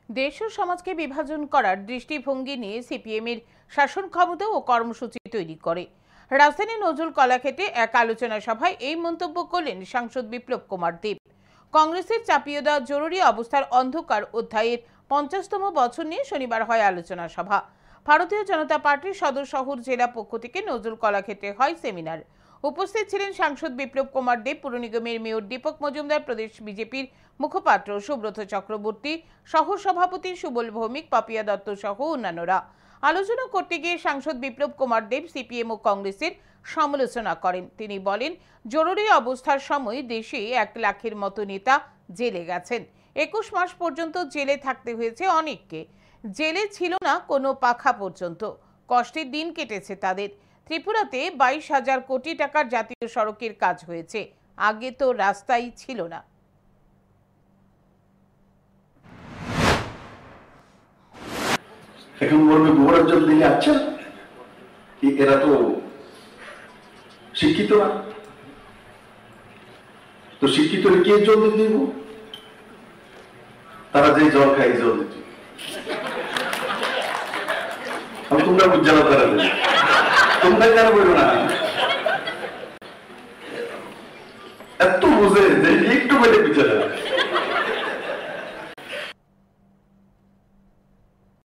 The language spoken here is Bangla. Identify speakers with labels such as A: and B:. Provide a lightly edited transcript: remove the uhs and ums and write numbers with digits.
A: দেশ ও সমাজকে বিভাজন করার দৃষ্টিভঙ্গি নিয়ে সিপিএম এর শাসন ক্ষমতা ও কর্মসূচি তৈরি করে। রাজধানী নজরুল কলাক্ষেত্রে এক আলোচনা সভায় এই মন্তব্য করলেন সাংসদ বিপ্লব কুমার দেব। কংগ্রেসের চাপিয়ে দেওয়া জরুরি অবস্থার অন্ধকার অধ্যায়ের 50তম বছর নিয়ে শনিবার হয় আলোচনা সভা। ভারতীয় জনতা পার্টির সদর শহর জেলা পক্ষ থেকে নজরুল কলাক্ষেত্রে হয় সেমিনার। উপস্থিত ছিলেন সাংসদ বিপ্লব কুমার দেব, পুর নিগমের মেয়র দীপক মজুমদার, প্রদেশ বিজেপির মুখপাত্র সুব্রত চক্রবর্তী, সহ সভাপতি সুবল ভৌমিক, পাপিয়া দত্ত সহ অন্যান্যরা। আলোচনা করতে গিয়ে সাংসদ বিপ্লব কুমার দেব সিপিএম ও কংগ্রেসের সমালোচনা করেন। তিনি বলেন, জরুরি অবস্থার সময় দেশে 1 লাখের মতো নেতা জেলে গেছেন। 21 মাস পর্যন্ত জেলে থাকতে হয়েছে অনেককে। জেলে ছিল না কোনো পাখা পর্যন্ত। কষ্টের দিন কেটেছে তাদের। ত্রিপুরাতে 22,000 কোটি টাকার জাতীয় সড়কের কাজ হয়েছে। আগে তো রাস্তাই ছিল না।
B: এখন বলবে গোবরের জল দিলে আচ্ছা, এরা তো শিক্ষিত না, তো শিক্ষিত কে জল দিতে দিব? তারা যে জল খায় জল দিতে, তোমরা বুঝানো তারা দেবে, তোমরা কেন বলবো না? এত বুঝে যে একটু বলে বুঝে যাবে।